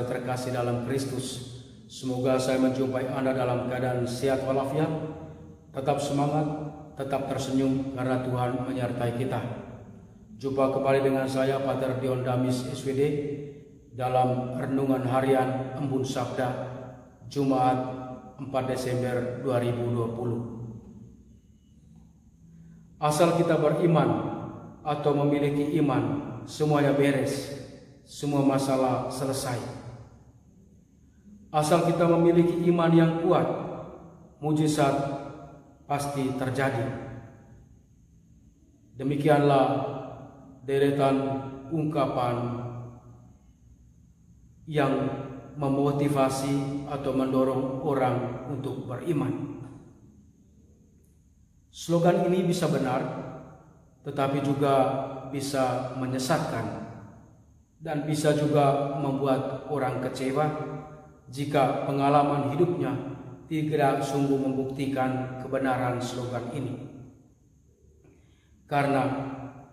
saudara terkasih dalam Kristus, semoga saya menjumpai Anda dalam keadaan sehat walafiat, tetap semangat, tetap tersenyum karena Tuhan menyertai kita. Jumpa kembali dengan saya, Pater Dion Damis SWD, dalam Renungan Harian Embun Sabda, Jumat 4 Desember 2020. Asal kita beriman atau memiliki iman, semuanya beres, semua masalah selesai. Asal kita memiliki iman yang kuat, mujizat pasti terjadi. Demikianlah deretan ungkapan yang memotivasi atau mendorong orang untuk beriman. Slogan ini bisa benar, tetapi juga bisa menyesatkan dan bisa juga membuat orang kecewa jika pengalaman hidupnya tidak sungguh membuktikan kebenaran slogan ini. Karena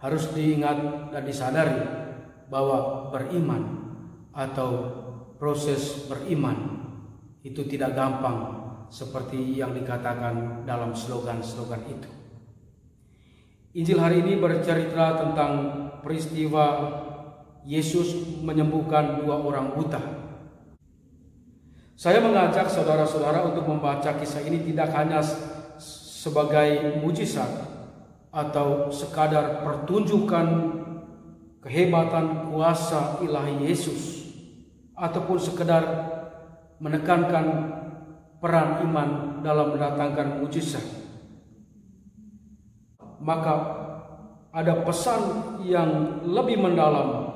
harus diingat dan disadari bahwa beriman atau proses beriman itu tidak gampang seperti yang dikatakan dalam slogan-slogan itu. Injil hari ini bercerita tentang peristiwa Yesus menyembuhkan 2 orang buta. Saya mengajak saudara-saudara untuk membaca kisah ini tidak hanya sebagai mujizat atau sekadar pertunjukan kehebatan kuasa ilahi Yesus, ataupun sekedar menekankan peran iman dalam mendatangkan mujizat. Maka ada pesan yang lebih mendalam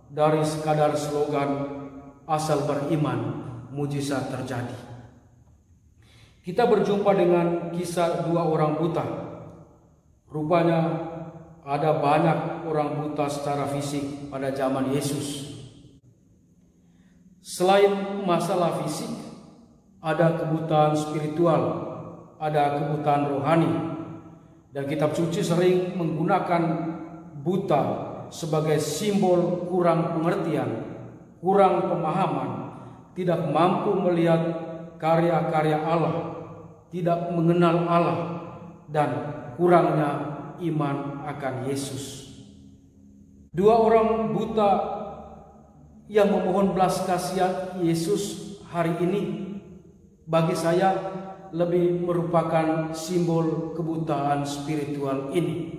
dari sekadar slogan asal beriman mujizat terjadi. Kita berjumpa dengan kisah 2 orang buta. Rupanya ada banyak orang buta secara fisik pada zaman Yesus. Selain masalah fisik, ada kebutaan spiritual, ada kebutaan rohani. Dan kitab suci sering menggunakan buta sebagai simbol kurang pengertian, kurang pemahaman, tidak mampu melihat karya-karya Allah, tidak mengenal Allah, dan kurangnya iman akan Yesus. 2 orang buta yang memohon belas kasihan Yesus hari ini bagi saya lebih merupakan simbol kebutaan spiritual ini.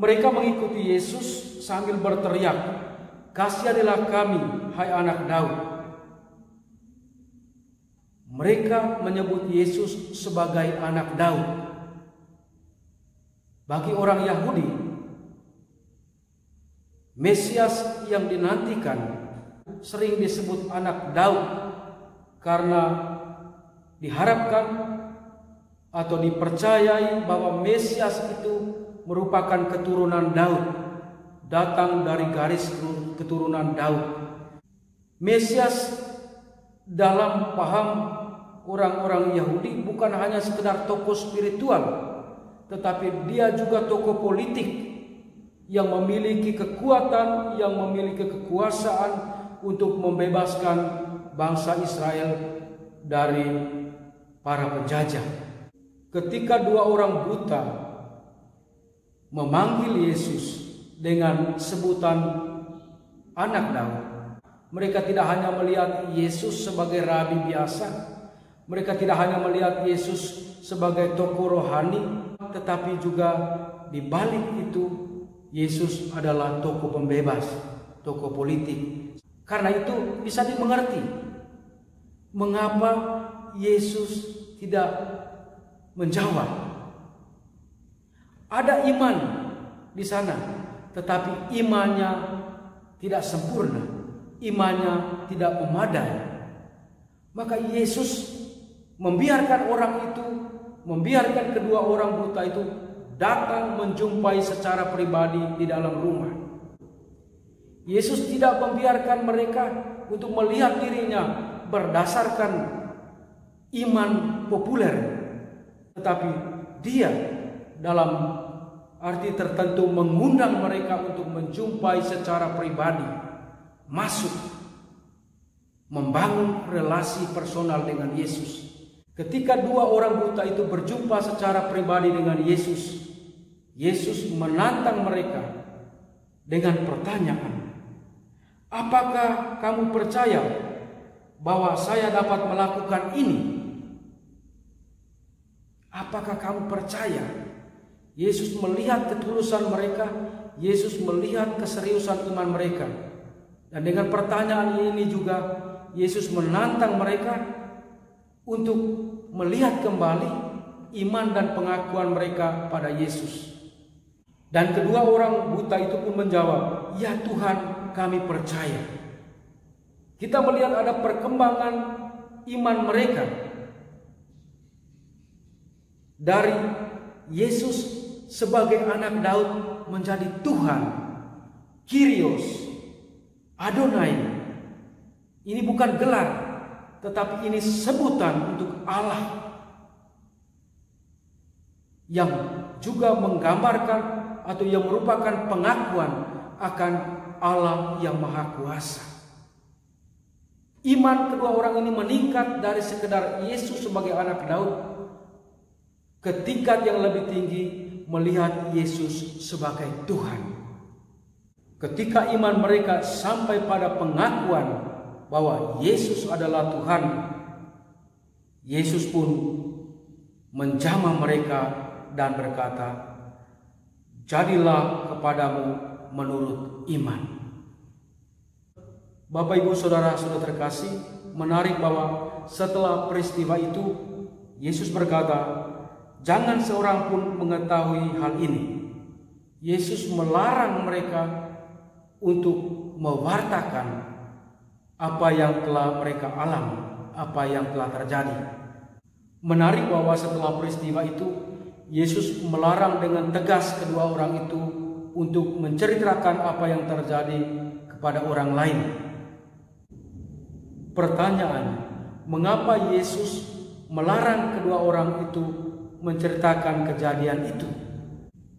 Mereka mengikuti Yesus sambil berteriak, "Kasihanilah kami, hai anak Daud." Mereka menyebut Yesus sebagai anak Daud. Bagi orang Yahudi, Mesias yang dinantikan sering disebut anak Daud karena diharapkan atau dipercayai bahwa Mesias itu merupakan keturunan Daud, datang dari garis keturunan Daud. Mesias dalam paham orang-orang Yahudi bukan hanya sekedar tokoh spiritual, tetapi dia juga tokoh politik yang memiliki kekuatan, yang memiliki kekuasaan untuk membebaskan bangsa Israel dari para penjajah. Ketika 2 orang buta memanggil Yesus dengan sebutan anak Daud, mereka tidak hanya melihat Yesus sebagai rabi biasa, mereka tidak hanya melihat Yesus sebagai tokoh rohani, tetapi juga di balik itu Yesus adalah tokoh pembebas, tokoh politik. Karena itu bisa dimengerti mengapa Yesus tidak menjawab. Ada iman di sana, tetapi imannya tidak sempurna, imannya tidak memadai. Maka Yesus membiarkan orang itu, membiarkan kedua orang buta itu datang menjumpai secara pribadi di dalam rumah. Yesus tidak membiarkan mereka untuk melihat dirinya berdasarkan iman populer, tetapi dia dalam arti tertentu mengundang mereka untuk menjumpai secara pribadi, masuk membangun relasi personal dengan Yesus. Ketika dua orang buta itu berjumpa secara pribadi dengan Yesus, Yesus menantang mereka dengan pertanyaan, apakah kamu percaya bahwa saya dapat melakukan ini? Apakah kamu percaya? Yesus melihat ketulusan mereka, Yesus melihat keseriusan iman mereka. Dan dengan pertanyaan ini juga Yesus menantang mereka untuk melihat kembali iman dan pengakuan mereka pada Yesus. Dan kedua orang buta itu pun menjawab, ya Tuhan, kami percaya. Kita melihat ada perkembangan iman mereka. Dari Yesus sebagai anak Daud menjadi Tuhan, Kyrios, Adonai. Ini bukan gelar, tetapi ini sebutan untuk Allah yang juga menggambarkan atau yang merupakan pengakuan akan Allah yang Maha Kuasa. Iman kedua orang ini meningkat dari sekedar Yesus sebagai anak Daud ke tingkat yang lebih tinggi, melihat Yesus sebagai Tuhan. Ketika iman mereka sampai pada pengakuan bahwa Yesus adalah Tuhan, Yesus pun menjamah mereka dan berkata, jadilah kepadamu menurut iman. Bapak Ibu Saudara-saudara terkasih, menarik bahwa setelah peristiwa itu Yesus berkata, jangan seorang pun mengetahui hal ini. Yesus melarang mereka untuk mewartakan apa yang telah mereka alami, apa yang telah terjadi. Menarik bahwa setelah peristiwa itu, Yesus melarang dengan tegas kedua orang itu untuk menceritakan apa yang terjadi kepada orang lain. Pertanyaan, mengapa Yesus melarang kedua orang itu menceritakan kejadian itu?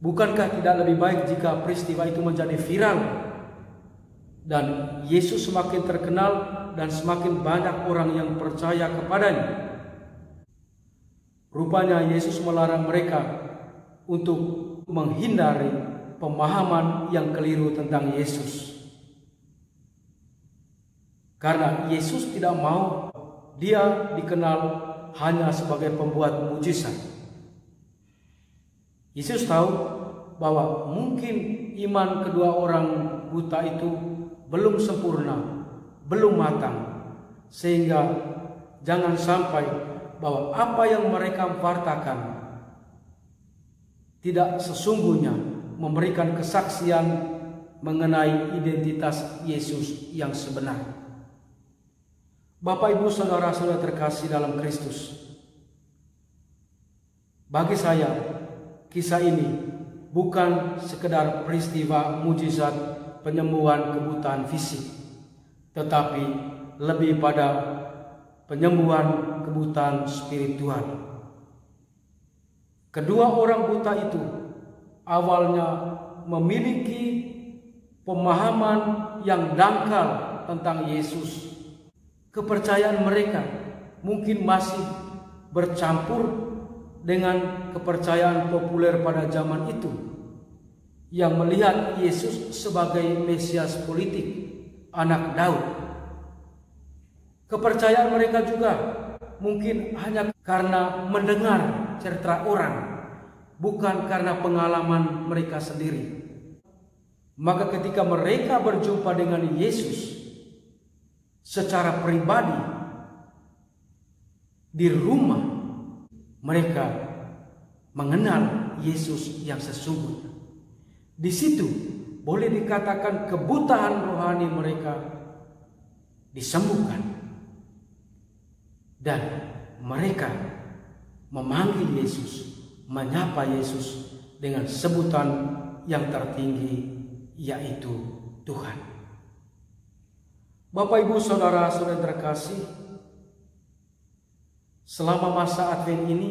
Bukankah tidak lebih baik jika peristiwa itu menjadi viral dan Yesus semakin terkenal dan semakin banyak orang yang percaya kepadanya? Rupanya Yesus melarang mereka untuk menghindari pemahaman yang keliru tentang Yesus. Karena Yesus tidak mau dia dikenal hanya sebagai pembuat mujizat. Yesus tahu bahwa mungkin iman kedua orang buta itu belum sempurna, belum matang, sehingga jangan sampai bahwa apa yang mereka wartakan tidak sesungguhnya memberikan kesaksian mengenai identitas Yesus yang sebenar. Bapak Ibu Saudara-saudara terkasih dalam Kristus, bagi saya kisah ini bukan sekedar peristiwa mujizat penyembuhan kebutaan fisik, tetapi lebih pada penyembuhan kebutaan spiritual. Kedua orang buta itu awalnya memiliki pemahaman yang dangkal tentang Yesus. Kepercayaan mereka mungkin masih bercampur dengan kepercayaan populer pada zaman itu yang melihat Yesus sebagai Mesias politik, anak Daud. Kepercayaan mereka juga mungkin hanya karena mendengar cerita orang, bukan karena pengalaman mereka sendiri. Maka ketika mereka berjumpa dengan Yesus secara pribadi di rumah, mereka mengenal Yesus yang sesungguhnya. Di situ boleh dikatakan kebutaan rohani mereka disembuhkan. Dan mereka memanggil Yesus, menyapa Yesus dengan sebutan yang tertinggi, yaitu Tuhan. Bapak Ibu Saudara-saudara terkasih, selama masa Advent ini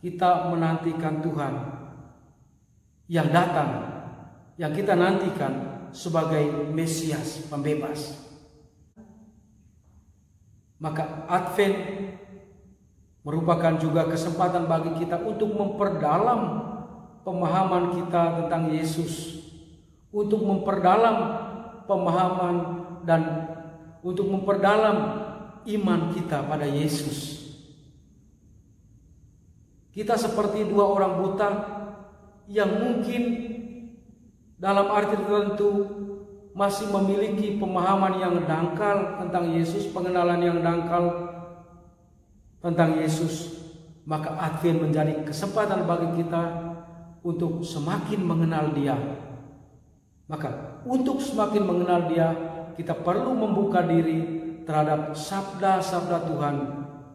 kita menantikan Tuhan yang datang, yang kita nantikan sebagai Mesias pembebas. Maka Advent merupakan juga kesempatan bagi kita untuk memperdalam pemahaman kita tentang Yesus, untuk memperdalam pemahaman dan untuk memperdalam iman kita pada Yesus. Kita seperti dua orang buta yang mungkin dalam arti tertentu masih memiliki pemahaman yang dangkal tentang Yesus, pengenalan yang dangkal tentang Yesus. Maka Advent menjadi kesempatan bagi kita untuk semakin mengenal Dia. Maka untuk semakin mengenal Dia, kita perlu membuka diri terhadap sabda-sabda Tuhan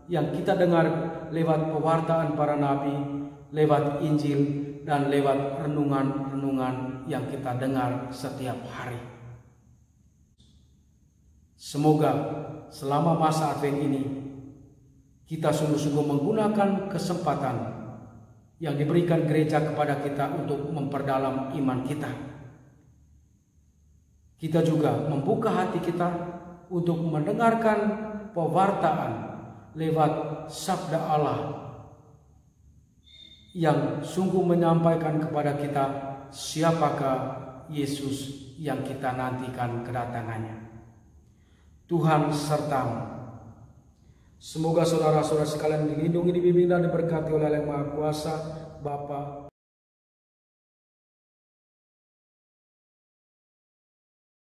yang kita dengar lewat pewartaan para nabi, lewat Injil, dan lewat renungan-renungan yang kita dengar setiap hari. Semoga selama masa Advent ini kita sungguh-sungguh menggunakan kesempatan yang diberikan gereja kepada kita untuk memperdalam iman kita. Kita juga membuka hati kita untuk mendengarkan pewartaan lewat sabda Allah yang sungguh menyampaikan kepada kita siapakah Yesus yang kita nantikan kedatangannya. Tuhan sertamu. Semoga saudara-saudara sekalian dilindungi, dibimbing dan diberkati oleh Allah Yang Maha Kuasa, Bapa,